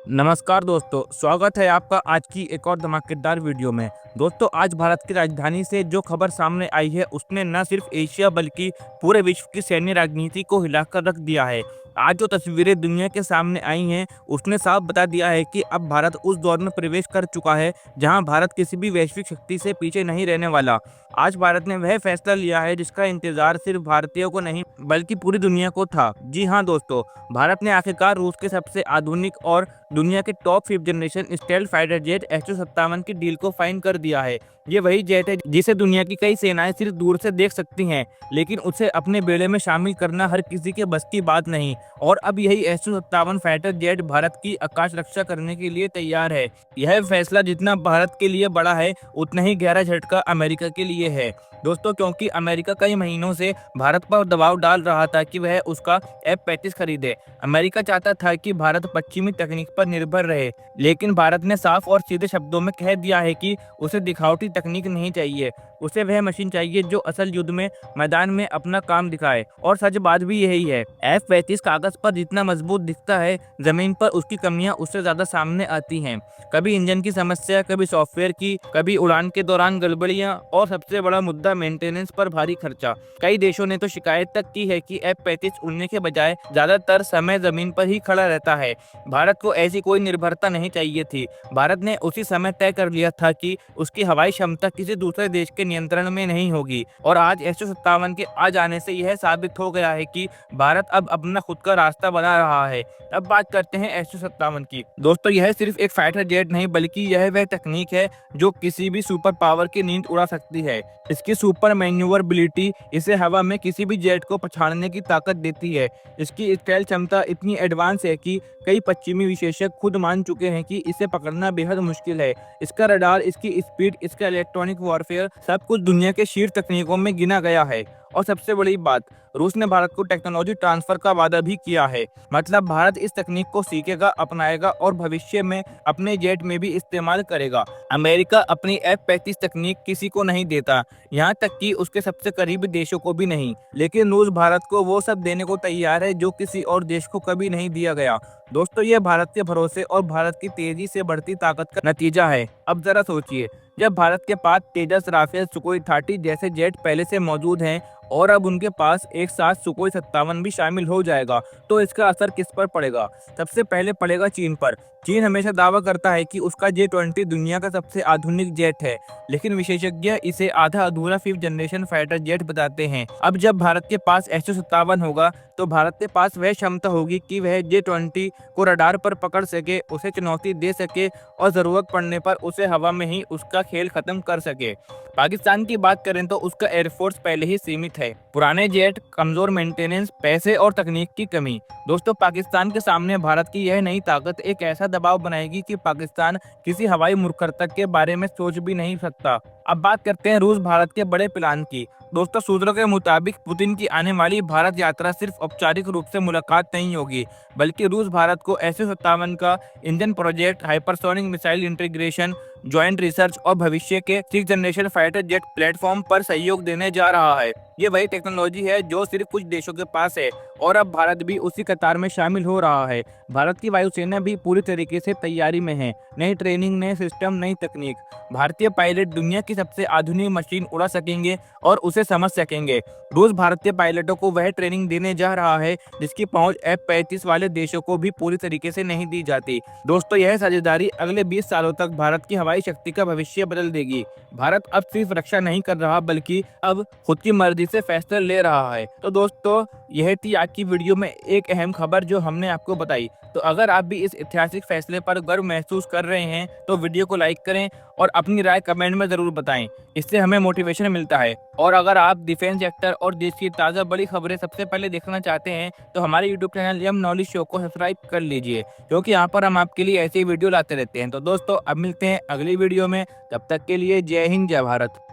नमस्कार दोस्तों, स्वागत है आपका आज की एक और धमाकेदार वीडियो में। दोस्तों, आज भारत की राजधानी से जो खबर सामने आई है उसने न सिर्फ एशिया बल्कि पूरे विश्व की सैन्य राजनीति को हिलाकर रख दिया है। आज जो तस्वीरें दुनिया के सामने आई हैं उसने साफ बता दिया है कि अब भारत उस दौर में प्रवेश कर चुका है जहां भारत किसी भी वैश्विक शक्ति से पीछे नहीं रहने वाला। आज भारत ने वह फैसला लिया है जिसका इंतजार सिर्फ भारतीयों को नहीं बल्कि पूरी दुनिया को था। जी हाँ दोस्तों, भारत ने आखिरकार रूस के सबसे आधुनिक और दुनिया के top 5th generation stealth fighter jet Su-57 की डील को फाइन कर दिया है। ये वही जेट है जिसे दुनिया की कई सेनाएं सिर्फ दूर से देख सकती हैं, लेकिन उसे अपने बेड़े में शामिल करना हर किसी के बस की बात नहीं। और अब यही Su-57 फाइटर जेट भारत की आकाश रक्षा करने के लिए तैयार है। यह फैसला जितना भारत के लिए बड़ा है उतना ही गहरा झटका अमेरिका के लिए है दोस्तों, क्योंकि अमेरिका कई महीनों से भारत पर दबाव डाल रहा था कि वह उसका F-35 खरीदे। अमेरिका चाहता था कि भारत पश्चिमी तकनीक पर निर्भर रहे, लेकिन भारत ने साफ और सीधे शब्दों में कह दिया है कि उसे दिखावटी तकनीक नहीं चाहिए, उसे वह मशीन चाहिए जो असल युद्ध में मैदान में अपना काम दिखाए। और सच बात भी यही है। F-35 कागज पर जितना मजबूत दिखता है, जमीन पर उसकी कमियां उससे ज्यादा सामने आती हैं। कभी इंजन की समस्या, कभी सॉफ्टवेयर की, कभी उड़ान के दौरान गड़बड़ियां और सबसे बड़ा मुद्दा मेंटेनेंस पर भारी खर्चा। कई देशों ने तो शिकायत तक की है कि F-35 उड़ने के बजाय ज्यादातर समय जमीन पर ही खड़ा रहता है। भारत को ऐसी कोई निर्भरता नहीं चाहिए थी। भारत ने उसी समय तय कर लिया था कि उसकी हवाई क्षमता किसी दूसरे देश के नियंत्रण में नहीं होगी। और आज Su-57 के आ जाने से यह साबित हो गया है कि भारत अब अपना खुद का रास्ता बना रहा है। अब बात करते हैं Su-57 की। दोस्तों, यह सिर्फ एक फाइटर जेट नहीं बल्कि यह वह तकनीक है जो किसी भी सुपर पावर की नींद उड़ा सकती है। इसकी सुपर मैन्यूवरबिलिटी इसे हवा में किसी भी जेट को पछाड़ने की ताकत देती है। इसकी स्टेल्थ क्षमता इतनी एडवांस है कि कई पश्चिमी विशेषज्ञ खुद मान चुके हैं कि इसे पकड़ना बेहद मुश्किल है। इसका रडार, इसकी स्पीड, इसका इलेक्ट्रॉनिक वॉरफेयर सब कुछ दुनिया के शीर्ष तकनीकों में गिना गया है। और सबसे बड़ी बात, रूस ने भारत को टेक्नोलॉजी ट्रांसफर का वादा भी किया है। मतलब भारत इस तकनीक को सीखेगा, अपनाएगा और भविष्य में अपने जेट में भी इस्तेमाल करेगा। अमेरिका अपनी F-35 तकनीक किसी को नहीं देता, यहाँ तक कि उसके सबसे करीबी देशों को भी नहीं। लेकिन रूस भारत को वो सब देने को तैयार है जो किसी और देश को कभी नहीं दिया गया। दोस्तों, ये भारत के भरोसे और भारत की तेजी से बढ़ती ताकत का नतीजा है। अब जरा सोचिए, जब भारत के पास तेजस, राफेल, सुखोई 30 जैसे जेट पहले से मौजूद हैं और अब उनके पास एक साथ सुखोई 57 भी शामिल हो जाएगा, तो इसका असर किस पर पड़ेगा? सबसे पहले पड़ेगा चीन पर। चीन हमेशा दावा करता है कि उसका J-20 दुनिया का सबसे आधुनिक जेट है, लेकिन विशेषज्ञ इसे आधा अधूरा 5th जनरेशन फाइटर जेट बताते हैं। अब जब भारत के पास Su-57 होगा तो भारत के पास वह क्षमता होगी कि वह J-20 को रडार पर पकड़ सके, उसे चुनौती दे सके और जरूरत पड़ने पर उसे हवा में ही उसका खेल खत्म कर सके। पाकिस्तान की बात करें तो उसका एयरफोर्स पहले ही सीमित है। पुराने जेट, कमजोर मेंटेनेंस, पैसे और तकनीक की कमी। दोस्तों, पाकिस्तान के सामने भारत की यह नई ताकत एक ऐसा दबाव बनाएगी कि पाकिस्तान किसी हवाई मूर्खता के बारे में सोच भी नहीं सकता। अब बात करते हैं रूस भारत के बड़े प्लान की। दोस्तों, सूत्रों के मुताबिक पुतिन की आने वाली भारत यात्रा सिर्फ औपचारिक रूप से मुलाकात नहीं होगी, बल्कि रूस भारत को Su-57 का engine project, hypersonic missile integration, joint research और भविष्य के 6th generation fighter jet platform पर सहयोग देने जा रहा है। ये वही टेक्नोलॉजी है जो सिर्फ कुछ देशों के पास है और अब भारत भी उसी कतार में शामिल हो रहा है। भारत की वायुसेना भी पूरी तरीके से तैयारी में है। नई ट्रेनिंग, नए सिस्टम, नई तकनीक। भारतीय पायलट दुनिया की सबसे आधुनिक मशीन उड़ा सकेंगे और उसे समझ सकेंगे। रूस भारतीय पायलटों को वह ट्रेनिंग देने जा रहा है जिसकी पहुंच F-35 वाले देशों को भी पूरी तरीके से नहीं दी जाती। दोस्तों, यह साझेदारी अगले 20 सालों तक भारत की हवाई शक्ति का भविष्य बदल देगी। भारत अब सिर्फ रक्षा नहीं कर रहा बल्कि अब खुद की मर्जी से फैसले ले रहा है। तो दोस्तों, यह थी आज की वीडियो में एक अहम खबर जो हमने आपको बताई। तो अगर आप भी इस ऐतिहासिक फैसले पर गर्व महसूस कर रहे हैं तो वीडियो को लाइक करें और अपनी राय कमेंट में जरूर बताएं। इससे हमें मोटिवेशन मिलता है। और अगर आप डिफेंस सेक्टर और देश की ताज़ा बड़ी खबरें सबसे पहले देखना चाहते हैं तो हमारे यूट्यूब चैनल यम नॉलेज शो को सब्सक्राइब कर लीजिए, क्योंकि यहाँ पर हम आपके लिए ऐसी वीडियो लाते रहते हैं। तो दोस्तों, अब मिलते हैं अगली वीडियो में। तब तक के लिए जय हिंद, जय भारत।